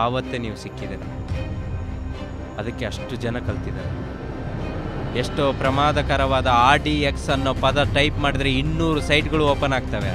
ಆವತ್ತೇ ನೀವು ಸಿಕ್ಕಿದ್ದೀರ. ಅದಕ್ಕೆ ಅಷ್ಟು ಜನ ಕಲ್ತಿದ್ದಾರೆ. ಎಷ್ಟೋ ಪ್ರಮಾದಕರವಾದ RDX ಅನ್ನೋ ಪದ ಟೈಪ್ ಮಾಡಿದ್ರೆ 200 ಸೈಟ್ಗಳು ಓಪನ್ ಆಗ್ತವೆ.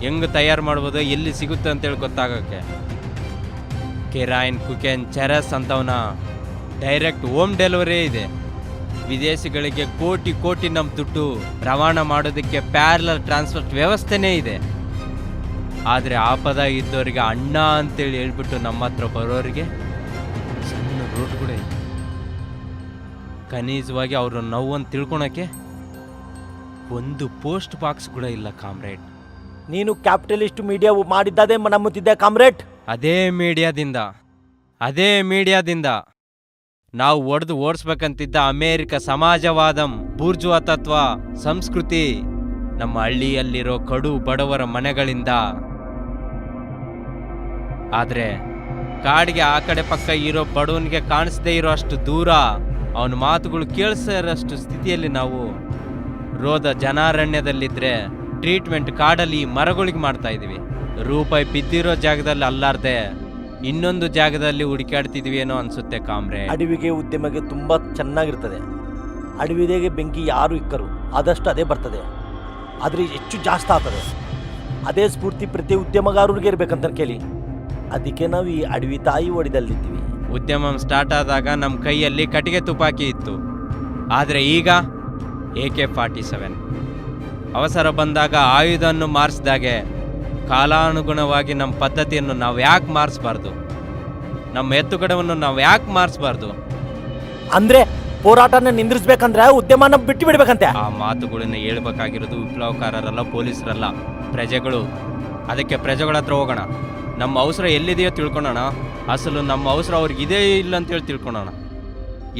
ಹೆಂಗೆ ತಯಾರು ಮಾಡ್ಬೋದು, ಎಲ್ಲಿ ಸಿಗುತ್ತೆ ಅಂತೇಳಿ ಗೊತ್ತಾಗೋಕ್ಕೆ. ಕೆರಾಯಿನ್, ಕುಕೆನ್, ಚೆರಸ್ ಅಂತವನ್ನ ಡೈರೆಕ್ಟ್ ಹೋಮ್ ಡೆಲಿವರಿ ಇದೆ. ವಿದೇಶಿಗಳಿಗೆ ಕೋಟಿ ನಮ್ಮ ದುಡ್ಡು ರವಾನೆ ಮಾಡೋದಕ್ಕೆ ಪ್ಯಾರಲಲ್ ಟ್ರಾನ್ಸ್ಪೋರ್ಟ್ ವ್ಯವಸ್ಥೆನೇ ಇದೆ. ಆದರೆ ಆ ಪದ ಇದ್ದವರಿಗೆ ಅಣ್ಣ ಅಂತೇಳಿ ಹೇಳ್ಬಿಟ್ಟು ನಮ್ಮ ಹತ್ರ ಬರೋರಿಗೆ ಸಣ್ಣ ರೋಡ್ ಕೂಡ ಇದೆ. ಕನೀಸವಾಗಿ ಅವರು ನೋವನ್ನು ತಿಳ್ಕೊಳಕ್ಕೆ ಒಂದು ಪೋಸ್ಟ್ ಬಾಕ್ಸ್ ಕೂಡ ಇಲ್ಲ ಕಾಮ್ರೇಡ್. ನೀನು ಕ್ಯಾಪಿಟಲಿಸ್ಟ್ ಮೀಡಿಯಾ ಮಾಡಿದ್ದದೇ ನಂಬುತ್ತಿದ್ದೆ ಕಾಮ್ರೇಡ್. ಅದೇ ಮೀಡಿಯಾದಿಂದ ನಾವು ಒಡೆದು ಓಡಿಸ್ಬೇಕಂತಿದ್ದ ಅಮೇರಿಕ ಸಮಾಜವಾದಂ, ಬೂರ್ಜುವಾ ತತ್ವ, ಸಂಸ್ಕೃತಿ ನಮ್ಮ ಹಳ್ಳಿಯಲ್ಲಿರೋ ಕಡು ಬಡವರ ಮನೆಗಳಿಂದ. ಆದರೆ ಕಾಡಿಗೆ ಆ ಕಡೆ ಪಕ್ಕ ಇರೋ ಬಡವನಿಗೆ ಕಾಣಿಸದೇ ಇರೋ ಅಷ್ಟು ದೂರ, ಅವನ ಮಾತುಗಳು ಕೇಳಿಸೋಷ್ಟು ಸ್ಥಿತಿಯಲ್ಲಿ ನಾವು ರೋದ ಜನಾರಣ್ಯದಲ್ಲಿದ್ದರೆ ಟ್ರೀಟ್ಮೆಂಟ್ ಕಾಡಲ್ಲಿ ಮರಗಳಿಗೆ ಮಾಡ್ತಾ ಇದ್ದೀವಿ. ರೂಪಾಯಿ ಬಿದ್ದಿರೋ ಜಾಗದಲ್ಲಿ ಅಲ್ಲಾರ್ದೆ ಇನ್ನೊಂದು ಜಾಗದಲ್ಲಿ ಹುಡುಕಾಡ್ತಿದ್ವಿ ಏನೋ ಅನ್ಸುತ್ತೆ ಕಾಮ್ರೆ. ಅಡವಿಗೆ ಉದ್ಯಮಕ್ಕೆ ತುಂಬ ಚೆನ್ನಾಗಿರ್ತದೆ. ಅಡವಿದೇಗೆ ಬೆಂಕಿ ಯಾರು ಇಕ್ಕರು ಆದಷ್ಟು ಅದೇ ಬರ್ತದೆ, ಆದರೆ ಹೆಚ್ಚು ಜಾಸ್ತಿ ಆಗ್ತದೆ. ಅದೇ ಸ್ಫೂರ್ತಿ ಪ್ರತಿ ಉದ್ಯಮಗಾರರಿಗೆ ಇರ್ಬೇಕಂತ ಕೇಳಿ. ಅದಕ್ಕೆ ನಾವು ಈ ಅಡವಿ ತಾಯಿ ಒಡೆದಲ್ಲಿದ್ದೀವಿ. ಉದ್ಯಮ ಸ್ಟಾರ್ಟ್ ಆದಾಗ ನಮ್ಮ ಕೈಯಲ್ಲಿ ಕಟ್ಟಿಗೆ ತುಪಾಕಿ ಇತ್ತು, ಆದರೆ ಈಗ AK-47. ಅವಸರ ಬಂದಾಗ ಆಯುಧವನ್ನು ಮಾರಿಸಿದಾಗೆ ಕಾಲಾನುಗುಣವಾಗಿ ನಮ್ಮ ಪದ್ಧತಿಯನ್ನು ನಾವು ಯಾಕೆ ಮಾರಿಸಬಾರ್ದು? ನಮ್ಮ ಎತ್ತುಗಡವನ್ನು ನಾವು ಯಾಕೆ ಮಾರಿಸಬಾರ್ದು? ಅಂದ್ರೆ ಹೋರಾಟನ ನಿಂದ್ರಿಸ್ಬೇಕಂದ್ರೆ ಉದ್ಯಮನ ಬಿಟ್ಟು ಬಿಡ್ಬೇಕಂತೆ. ಆ ಮಾತುಗಳನ್ನ ಹೇಳ್ಬೇಕಾಗಿರೋದು ವಿಪ್ಲವಕಾರರಲ್ಲ, ಪೊಲೀಸರಲ್ಲ, ಪ್ರಜೆಗಳು. ಅದಕ್ಕೆ ಪ್ರಜೆಗಳ ಹತ್ರ ಹೋಗೋಣ, ನಮ್ಮ ಅವಸರ ಎಲ್ಲಿದೆಯೋ ತಿಳ್ಕೊಳೋಣ. ಅಸಲು ನಮ್ಮ ಅವಸರ ಅವ್ರಿಗೆ ಇದೇ ಇಲ್ಲ ಅಂತೇಳಿ ತಿಳ್ಕೊಳೋಣ.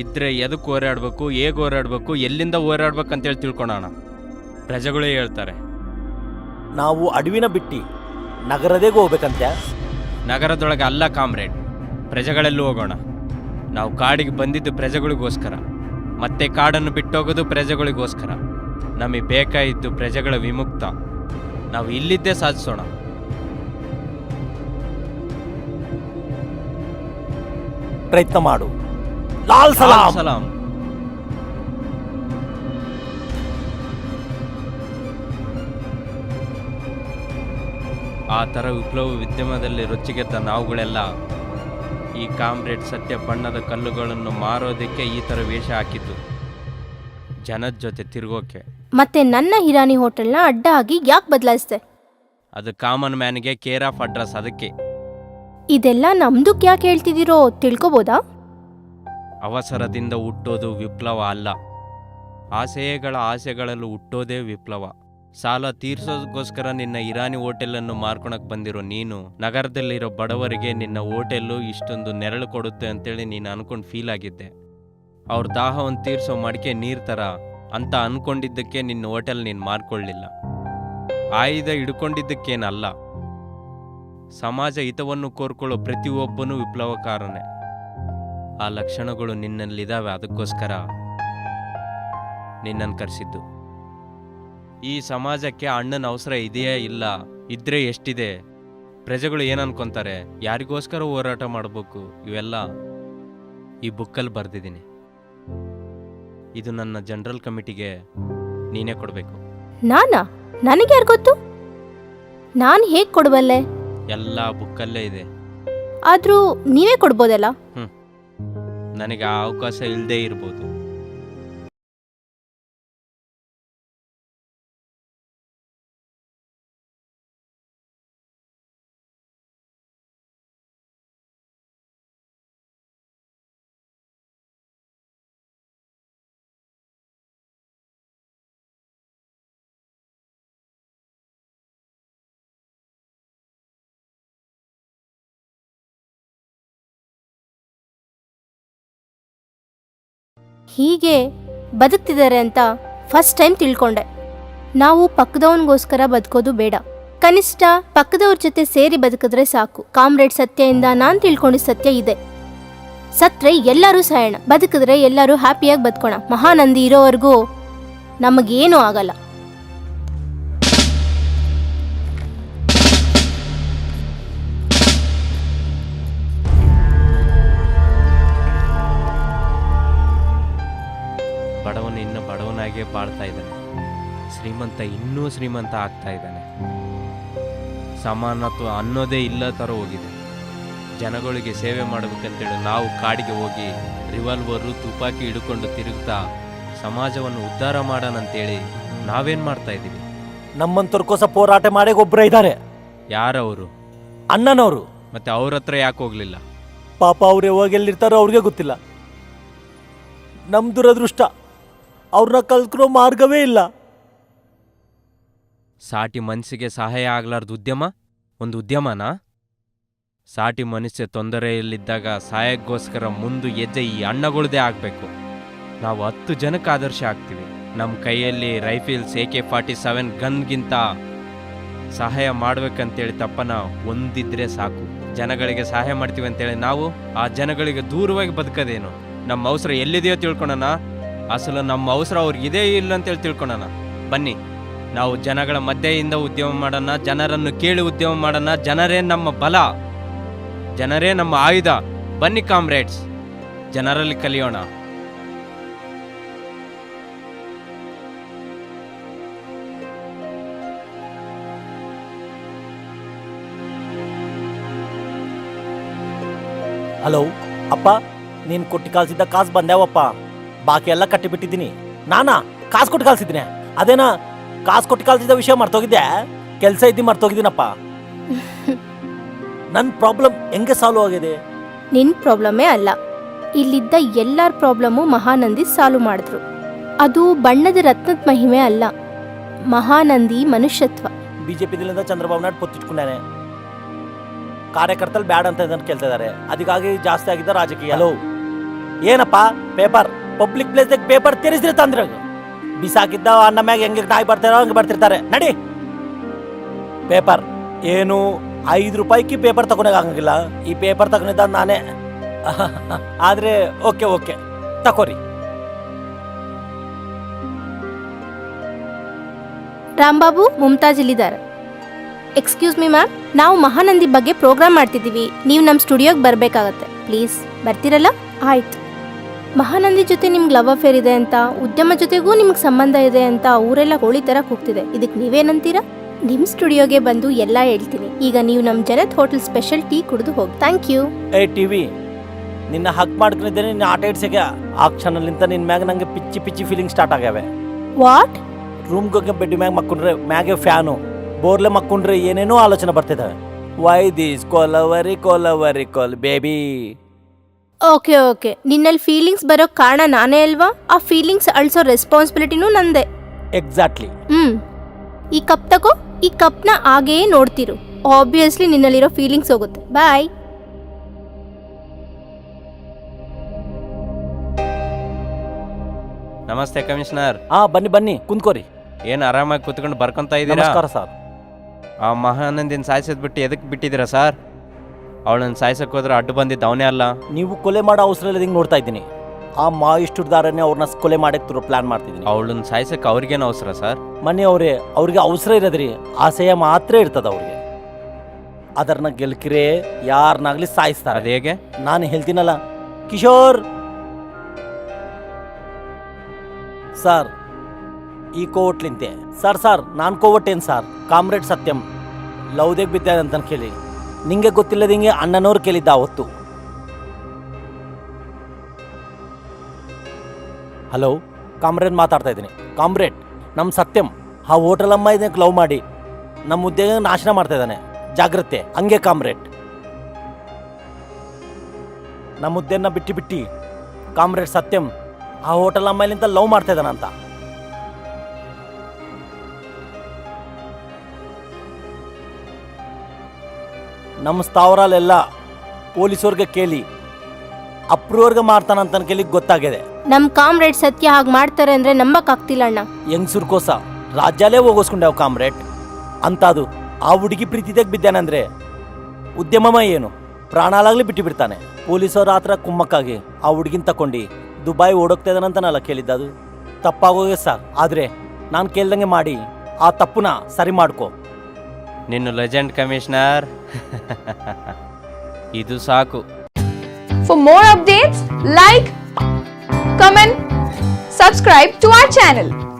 ಇದ್ರೆ ಎದಕ್ಕೆ ಹೋರಾಡಬೇಕು, ಹೇಗೆ ಹೋರಾಡಬೇಕು, ಎಲ್ಲಿಂದ ಹೋರಾಡ್ಬೇಕು ಅಂತೇಳಿ ತಿಳ್ಕೊಳೋಣ. ಪ್ರಜೆಗಳೇ ಹೇಳ್ತಾರೆ. ನಾವು ಅಡವಿನ ಬಿಟ್ಟು ನಗರದೇಗೆ ಹೋಗ್ಬೇಕಂತೆ. ನಗರದೊಳಗೆ ಅಲ್ಲ ಕಾಮ್ರೇಡ್, ಪ್ರಜೆಗಳೆಲ್ಲೂ ಹೋಗೋಣ. ನಾವು ಕಾಡಿಗೆ ಬಂದಿದ್ದು ಪ್ರಜೆಗಳಿಗೋಸ್ಕರ, ಮತ್ತೆ ಕಾಡನ್ನು ಬಿಟ್ಟೋಗೋದು ಪ್ರಜೆಗಳಿಗೋಸ್ಕರ. ನಮಗೆ ಬೇಕಾಯಿದ್ದು ಪ್ರಜೆಗಳ ವಿಮುಕ್ತ. ನಾವು ಇಲ್ಲಿದ್ದೇ ಸಾಧಿಸೋಣ. ಪ್ರಯತ್ನ ಮಾಡು. ಲಾಲ್ ಸಲಾಂ. ಆ ಥರ ವಿಪ್ಲವ ಉದ್ಯಮದಲ್ಲಿ ರುಚಿಗೆದ್ದ ನಾವುಗಳೆಲ್ಲ ಈ ಕಾಮ್ರೇಡ್ ಸತ್ಯ ಬಣ್ಣದ ಕಲ್ಲುಗಳನ್ನು ಮಾರೋದಕ್ಕೆ ಈ ಥರ ವೇಷ ಹಾಕಿದ್ದು, ಜನದ ಜೊತೆ ತಿರುಗೋಕೆ. ಮತ್ತೆ ನನ್ನ ಹಿರಾನಿ ಹೋಟೆಲ್ನ ಅಡ್ಡ ಆಗಿ ಯಾಕೆ ಬದಲಾಯಿಸ್ದೆ? ಅದು ಕಾಮನ್ ಮ್ಯಾನ್ಗೆ ಕೇರ್ ಆಫ್ ಅಡ್ರೆಸ್. ಅದಕ್ಕೆ ಇದೆಲ್ಲ ನಮ್ದಕ್ಕೆ ಯಾಕೆ ಹೇಳ್ತಿದ್ದೀರೋ ತಿಳ್ಕೊಬೋದಾ? ಅವಸರದಿಂದ ಹುಟ್ಟೋದು ವಿಪ್ಲವ ಅಲ್ಲ, ಆಸೆಗಳಲ್ಲೂ ಹುಟ್ಟೋದೇ ವಿಪ್ಲವ. ಸಾಲ ತೀರ್ಸೋದಕ್ಕೋಸ್ಕರ ನಿನ್ನ ಇರಾನಿ ಹೋಟೆಲನ್ನು ಮಾರ್ಕೊಳಕ್ ಬಂದಿರೋ ನೀನು, ನಗರದಲ್ಲಿರೋ ಬಡವರಿಗೆ ನಿನ್ನ ಹೋಟೆಲ್ಲು ಇಷ್ಟೊಂದು ನೆರಳು ಕೊಡುತ್ತೆ ಅಂತೇಳಿ ನೀನು ಅನ್ಕೊಂಡು ಫೀಲ್ ಆಗಿದ್ದೆ. ಅವ್ರ ದಾಹವನ್ನು ತೀರ್ಸೋ ಮಡಿಕೆ ನೀರ್ ಥರ ಅಂತ ಅನ್ಕೊಂಡಿದ್ದಕ್ಕೆ ನಿನ್ನ ಹೋಟೆಲ್ ನೀನು ಮಾರ್ಕೊಳ್ಳಿಲ್ಲ. ಆಯುಧ ಹಿಡ್ಕೊಂಡಿದ್ದಕ್ಕೇನಲ್ಲ. ಸಮಾಜ ಹಿತವನ್ನು ಕೋರ್ಕೊಳ್ಳೋ ಪ್ರತಿಯೊಬ್ಬನೂ ವಿಪ್ಲವಕಾರನೇ. ಆ ಲಕ್ಷಣಗಳು ನಿನ್ನಲ್ಲಿದ್ದಾವೆ, ಅದಕ್ಕೋಸ್ಕರ ನಿನ್ನನ್ನು ಕರೆಸಿದ್ದು. ಈ ಸಮಾಜಕ್ಕೆ ಅಣ್ಣನ ಅವಸರ ಇದೆಯೇ ಇಲ್ಲ, ಇದ್ರೆ ಎಷ್ಟಿದೆ? ಪ್ರಜೆಗಳು ಏನನ್ಕೊಂತಾರೆ, ಯಾರಿಗೋಸ್ಕರ ಹೋರಾಟ ಮಾಡಬೇಕು, ಇವೆಲ್ಲ ಈ ಬುಕ್ಕಲ್ಲಿ ಬರೆದಿದ್ದೀನಿ. ಇದು ನನ್ನ ಜನರಲ್ ಕಮಿಟಿಗೆ ನೀನೇ ಕೊಡಬೇಕು. ನನಗೆ ಯಾರು ಗೊತ್ತು? ನಾನು ಹೇಗೆ ಕೊಡಬಲ್ಲೆ? ಎಲ್ಲ ಬುಕ್ಕಲ್ಲೇ ಇದೆ. ಆದ್ರೂ ನೀವೇ ಕೊಡ್ಬೋದಲ್ಲ? ನನಗೆ ಆ ಅವಕಾಶ ಇಲ್ಲದೆ ಇರ್ಬೋದು. ಹೀಗೆ ಬದುಕ್ತಿದ್ದಾರೆ ಅಂತ ಫಸ್ಟ್ ಟೈಮ್ ತಿಳ್ಕೊಂಡೆ. ನಾವು ಪಕ್ಕದವನಿಗೋಸ್ಕರ ಬದುಕೋದು ಬೇಡ, ಕನಿಷ್ಠ ಪಕ್ಕದವ್ರ ಜೊತೆ ಸೇರಿ ಬದುಕಿದ್ರೆ ಸಾಕು. ಕಾಮ್ರೇಡ್ ಸತ್ಯದಿಂದ ನಾನು ತಿಳ್ಕೊಂಡಿದ್ದ ಸತ್ಯ ಇದೆ. ಸತ್ರೆ ಎಲ್ಲರೂ ಸಾಯೋಣ, ಬದುಕಿದ್ರೆ ಎಲ್ಲರೂ ಹ್ಯಾಪಿಯಾಗಿ ಬದುಕೋಣ. ಮಹಾನಂದಿ ಇರೋವರೆಗೂ ನಮಗೇನೂ ಆಗಲ್ಲ. ಚೆನ್ನಾಗೇ ಬಾಳ್ತಾ ಇದ್ದಾನೆ. ಶ್ರೀಮಂತ ಇನ್ನೂ ಶ್ರೀಮಂತ ಆಗ್ತಾ ಇದ್ದಾನೆ. ಸಮಾನತ್ವ ಅನ್ನೋದೇ ಇಲ್ಲ ಥರ ಹೋಗಿದೆ. ಜನಗಳಿಗೆ ಸೇವೆ ಮಾಡಬೇಕಂತೇಳಿ ನಾವು ಕಾಡಿಗೆ ಹೋಗಿ ರಿವಾಲ್ವರು ತುಪಾಕಿ ಹಿಡ್ಕೊಂಡು ತಿರುಗ್ತಾ ಸಮಾಜವನ್ನು ಉದ್ಧಾರ ಮಾಡೋಣಂತೇಳಿ ನಾವೇನು ಮಾಡ್ತಾ ಇದ್ದೀವಿ? ನಮ್ಮಂತರ್ಕೋಸ ಹೋರಾಟ ಮಾಡೇ ಒಬ್ಬರೇ ಇದ್ದಾರೆ. ಯಾರವರು? ಅಣ್ಣನವರು. ಮತ್ತೆ ಅವ್ರ ಹತ್ರ ಯಾಕೆ ಹೋಗ್ಲಿಲ್ಲ? ಪಾಪ ಅವ್ರು ಯಾವಾಗ ಎಲ್ಲಿರ್ತಾರೋ ಅವ್ರಿಗೆ ಗೊತ್ತಿಲ್ಲ. ನಮ್ ದುರದೃಷ್ಟ ಅವ್ರನ್ನ ಕಲ್ತ್ರೋ ಮಾರ್ಗವೇ ಇಲ್ಲ. ಸಾಟಿ ಮನಸ್ಸಿಗೆ ಸಹಾಯ ಆಗ್ಲಾರ್ದು ಉದ್ಯಮ ಒಂದು ಉದ್ಯಮನಾ? ಸಾಟಿ ಮನುಷ್ಯ ತೊಂದರೆಯಲ್ಲಿದ್ದಾಗ ಸಹಾಯಕ್ಕೋಸ್ಕರ ಮುಂದೆ ಹೆಜ್ಜೆ ಈ ಅಣ್ಣಗಳದೇ ಆಗಬೇಕು. ನಾವು 10 ಜನಕ್ಕೆ ಆದರ್ಶ ಆಗ್ತೀವಿ. ನಮ್ಮ ಕೈಯಲ್ಲಿ ರೈಫಲ್ಸ್ AK-47 ಗನ್ಗಿಂತ ಸಹಾಯ ಮಾಡ್ಬೇಕಂತೇಳಿ ತಪ್ಪನ ಒಂದಿದ್ರೆ ಸಾಕು. ಜನಗಳಿಗೆ ಸಹಾಯ ಮಾಡ್ತೀವಿ ಅಂತೇಳಿ ನಾವು ಆ ಜನಗಳಿಗೆ ದೂರವಾಗಿ ಬದುಕೋದೇನು? ನಮ್ಮ ಅವಸರ ಎಲ್ಲಿದೆಯೋ ತಿಳ್ಕೊಳೋಣ. ಅಸಲು ನಮ್ಮ ಅವಸರ ಅವ್ರಿಗಿದೆ ಇಲ್ಲ ಅಂತೇಳಿ ತಿಳ್ಕೊಳೋಣ. ಬನ್ನಿ, ನಾವು ಜನಗಳ ಮಧ್ಯೆಯಿಂದ ಉದ್ಯಮ ಮಾಡೋಣ, ಜನರನ್ನು ಕೇಳಿ ಉದ್ಯಮ ಮಾಡೋಣ. ಜನರೇ ನಮ್ಮ ಬಲ, ಜನರೇ ನಮ್ಮ ಆಯುಧ. ಬನ್ನಿ ಕಾಮ್ರೇಡ್ಸ್, ಜನರಲ್ಲಿ ಕಲಿಯೋಣ. ಹಲೋ ಅಪ್ಪ, ನೀನು ಕೊಟ್ಟು ಕಳ್ಸಿದ್ದ ಕಾಸು ಬಂದ್ಯಾವಪ್ಪ. ಬಾಕಿ ಎಲ್ಲ ಕಟ್ಟಿಬಿಟ್ಟಿದ್ದೀನಿ. ನಾನಾ ಕಾಸು ಕೊಟ್ಟು ಕಳ್ಸಿದ್ದೀನಿ? ಅದೇನಾ ಕಾಸು ಕೊಟ್ಟು ಕಳ್ಸಿದ್ದ ವಿಷಯ ಮರ್ತೋಗಿದ್ದೆ. ಕೆಲಸ ಇದ್ದು ಮರ್ತೋಗಿದ್ದೀನಪ್ಪ. ನನ್ನ ಪ್ರಾಬ್ಲಮ್ ಹೆಂಗೆ ಸಾಲ್ವ್ ಆಗಿದೆ? ನಿನ್ ಪ್ರಾಬ್ಲಮೇ ಅಲ್ಲ, ಇಲ್ಲಿದ್ದ ಎಲ್ಲರ ಪ್ರಾಬ್ಲಮ್ಮು ಮಹಾನಂದಿ ಸಾಲ್ವ್ ಮಾಡಿದ್ರು. ಅದು ಬಣ್ಣದ ರತ್ನದ ಮಹಿಮೆ ಅಲ್ಲ, ಮಹಾನಂದಿ ಮನುಷ್ಯತ್ವ. ಬಿಜೆಪಿದಿಂದ ಚಂದ್ರಬಾಬು ನಾಯ್ಡು ಪೊತ್ತಿಟ್ಕೊಂಡಾನೆ. ಕಾರ್ಯಕರ್ತಲ್ಲಿ ಬ್ಯಾಡ್ ಅಂತ ಇದನ್ನು ಕೇಳ್ತಾ ಇದ್ದಾರೆ. ಅದಕ್ಕಾಗಿ ಜಾಸ್ತಿ ಆಗಿದ್ದ ರಾಜಕೀಯ. ಹಲೋ ಏನಪ್ಪ, ಪೇಪರ್ ಪಬ್ಲಿಕ್ ಪ್ಲೇಸ್ ಪೇಪರ್ ತೆರೆಸಿದ್ರೆ ತಂದ್ರೆ ಬಿಸಾಕಿದ್ದ ಅನ್ನ ಮ್ಯಾಗ ಹೆಂಗೆ ನಾಯಿ ಬರ್ತಾರೋ ಹಂಗೆ ಬರ್ತಿರ್ತಾರೆ. ನಡಿ ಪೇಪರ್ ಏನು 5 ರೂಪಾಯಿಗೆ ಪೇಪರ್ ತಗೊಂಡಾಗಂಗಿಲ್ಲ. ಈ ಪೇಪರ್ ತಗೊಂಡಿದ್ದ ನಾನೇ. ಆದ್ರೆ ಓಕೆ ತಕೋರಿ. ರಾಂಬಾಬು, ಮುಮ್ತಾಜ್ ಇಲ್ಲಿದ್ದಾರೆ. ಎಕ್ಸ್ಕ್ಯೂಸ್ ಮಿ ಮ್ಯಾಮ್, ನಾವು ಮಹಾನಂದಿ ಬಗ್ಗೆ ಪ್ರೋಗ್ರಾಮ್ ಮಾಡ್ತಿದ್ದೀವಿ. ನೀವು ನಮ್ಮ ಸ್ಟುಡಿಯೋಗೆ ಬರಬೇಕಾಗತ್ತೆ. ಪ್ಲೀಸ್ ಬರ್ತೀರಲ್ಲ? ಆಯ್ತು. ಮಹಾನಂದಿ ಜೊತೆ ನಿಮ್ಗೆ ಲವ್ ಅಫೇರ್ ಇದೆ ಅಂತ, ಉದ್ಯಮ ಜೊತೆಗೂ ನಿಮ್ಗೆ ಸಂಬಂಧ ಇದೆ ಅಂತ ಊರೆಲ್ಲ ಹೋಳಿ ತರ ಕೂಗ್ತಿದೆ. ಇದಕ್ಕೆ ನೀವೇನಂತೀರಾ? ನಿಮ್ಮ ಸ್ಟುಡಿಯೋಗೆ ಬಂದು ಎಲ್ಲ ಹೇಳ್ತೀನಿ. ಈಗ ನೀವು ನಮ್ಮ ಜನತ್ ಹೋಟೆಲ್ ಸ್ಪೆಷಲ್ ಟೀ ಕುಡಿದು ಹೋಗಿ. Thank you. ಏ ಟಿವಿ, ನಿನ್ನ ಹಕ್ ಮಾಡ್ಕೊಂಡಿದ್ದೇನೆ. ನಿನ್ನ ಆಟ ಇಡ್ಸಕ್ಕೆ ಆ ಕ್ಷಣಲಿಂತ ನಿನ್ನ ಮ್ಯಾಗ ನಂಗೆ ಪಿಚ್ಚಿ ಫೀಲಿಂಗ್ ಸ್ಟಾರ್ಟ್ ಆಗ್ಯಾವೆ. ವಾಟ್? ರೂಮ್ಗೆ ಬೆಡ್ ಮ್ಯಾಗ ಮಕ್ಕೊಂಡ್ರೆ ಮ್ಯಾಗೆ ಫ್ಯಾನು, ಬೋರ್ಲೆ ಮಕ್ಕೊಂಡ್ರೆ ಏನೇನೋ ಆಲೋಚನೆ ಬರ್ತಿದ್ದಾವೆ. ವೈ ದಿಸ್ ಕೊಲವರಿ ಕೋಲ್ ಬೇಬಿ. ಓಕೆ, ನಿನ್ನಲ್ಲಿ ಫೀಲಿಂಗ್ಸ್ ಬರೋ ಕಾರಣ ನಾನೇ ಅಲ್ವಾ? ಆ ಫೀಲಿಂಗ್ಸ್ ಅಳಿಸೋ ರೆಸ್ಪಾನ್ಸಿಬಿಲಿಟಿನೂ ನಂದೆ. ಎಕ್ಸಾಕ್ಟ್ಲಿ. ಈ ಕಪ್ ತಗೋ. ಈ ಕಪ್ನ ಹಾಗೇ ನೋಡ್ತಿರು. ಆಬ್ವಿಯಸ್ಲಿ ನಿನ್ನಲ್ಲಿರೋ ಫೀಲಿಂಗ್ಸ್ ಹೋಗುತ್ತೆ. ಬಾಯ್. ನಮಸ್ತೆ ಕಮಿಷನರ್. ಬನ್ನಿ ಕುಂತ್ಕೋರಿ. ಏನು ಆರಾಮಾಗಿ ಕೂತ್ಕೊಂಡು ಬರ್ಕೊಂತ ಇದ್ದೀರಾ? ನಮಸ್ಕಾರ ಸರ್. ಆ ಮಹಾನಂದಿನ ಸಾಯಿಸೋದ್ ಬಿಟ್ಟು ಎದಕ್ಕೆ ಬಿಟ್ಟಿದ್ದೀರಾ ಸರ್? ಅವಳನ್ನ ಸಾಯಿಸಕ್ಕೆ ಹೋದ್ರೆ ಅಡ್ಡು ಬಂದಿದ್ದು ಅವನೇ ಅಲ್ಲ. ನೀವು ಕೊಲೆ ಮಾಡೋ ಅವಸರ ಇಲ್ಲ, ಹಿಂಗೆ ನೋಡ್ತಾ ಇದ್ದೀನಿ. ಆ ಮಾಯಿಷ್ಟುದಾರನೇ ಅವ್ರನ್ನ ಕೊಲೆ ಮಾಡಕ್ಕೆ ಪ್ಲಾನ್ ಮಾಡ್ತಿದ್ದೀನಿ. ಅವಳನ್ನ ಸಾಯಿಸಕ್ಕೆ ಅವ್ರಿಗೇನು ಅವಸರ ಸರ್? ಅವ್ರಿಗೆ ಅವಸರ ಇರೋದ್ರಿ, ಆಸೆಯ ಮಾತ್ರ ಇರ್ತದ ಅವ್ರಿಗೆ. ಅದನ್ನ ಗೆಲ್ಕಿರೇ ಯಾರನ್ನಾಗ್ಲಿ ಸಾಯಿಸ್ತಾರೆ. ಅದು ಹೇಗೆ? ನಾನು ಹೇಳ್ತೀನಲ್ಲ ಕಿಶೋರ್ ಸರ್, ಈ ಕೋವಟ್ಲಿಂತೆ ಸರ್ ನಾನು ಕೋವಟ್ಟೇನು ಸರ್? ಕಾಮ್ರೇಡ್ ಸತ್ಯಂ ಲವ್ದೇಗ್ ಬಿದ್ದೆ ಅಂತ ಕೇಳಿ ನಿಂಗೆ ಗೊತ್ತಿಲ್ಲದ ಹಿಂಗೆ ಅಣ್ಣನವ್ರು ಕೇಳಿದ್ದ ಅವತ್ತು. ಹಲೋ ಕಾಮ್ರೇಡ್ ಮಾತಾಡ್ತಾ ಇದ್ದೀನಿ. ಕಾಮ್ರೇಡ್, ನಮ್ಮ ಸತ್ಯಂ ಆ ಹೋಟೆಲ್ ಅಮ್ಮ ಇದಕ್ಕೆ ಲವ್ ಮಾಡಿ ನಮ್ಮ ಉದ್ಯೋಗ ನಾಶನ ಮಾಡ್ತಾ ಇದ್ದಾನೆ. ಜಾಗ್ರತೆ. ಹಂಗೆ ಕಾಮ್ರೇಡ್, ನಮ್ಮ ಹುದ್ದೆನ ಬಿಟ್ಟು ಕಾಮ್ರೇಡ್ ಸತ್ಯಂ ಆ ಹೋಟೆಲ್ ಅಮ್ಮಲಿಂದ ಲವ್ ಮಾಡ್ತಾ ಇದ್ದಾನ ಅಂತ. ನಮ್ಮ ಸ್ಥಾವರಲ್ಲೆಲ್ಲ ಪೊಲೀಸವ್ರಿಗೆ ಕೇಳಿ ಅಪ್ರೂವರ್ಗೆ ಮಾಡ್ತಾನಂತ ಕೇಳಿ ಗೊತ್ತಾಗಿದೆ. ನಮ್ ಕಾಮ್ರೇಡ್ ಸತ್ಯ ಹಾಗೆ ಮಾಡ್ತಾರೆ ಅಂದ್ರೆ ನಂಬಕ್ ಆಗ್ತಿಲ್ಲ ಅಣ್ಣ. ಹೆಂಗ್ಸುರ್ಕೋಸ ರಾಜ್ಯಾಲೇ ಹೋಗಿಸ್ಕೊಂಡೇವ್ ಕಾಮ್ರೇಡ್ ಅಂತದು. ಆ ಹುಡುಗಿ ಪ್ರೀತಿದಾಗ ಬಿದ್ದಾನಂದ್ರೆ ಉದ್ಯಮ ಏನು ಪ್ರಾಣಾಲಾಗ್ಲಿ ಬಿಟ್ಟು ಬಿಡ್ತಾನೆ. ಪೊಲೀಸವ್ರ ಹತ್ರ ಕುಮ್ಮಕ್ಕಾಗಿ ಆ ಹುಡುಗಿನ ತಕೊಂಡು ದುಬೈ ಓಡೋಗ್ತಾ ಇದ್ದಾನಂತನಲ್ಲ ಕೇಳಿದ್ದದು. ತಪ್ಪಾಗೋಗೆ ಸರ್. ಆದ್ರೆ ನಾನು ಕೇಳ್ದಂಗೆ ಮಾಡಿ ಆ ತಪ್ಪುನ ಸರಿ ಮಾಡ್ಕೋ. ನಿನ್ನ ಲೆಜೆಂಡ್ ಕಮಿಷನರ್. ಇದು ಸಾಕು. For more updates, like, comment, subscribe to our channel.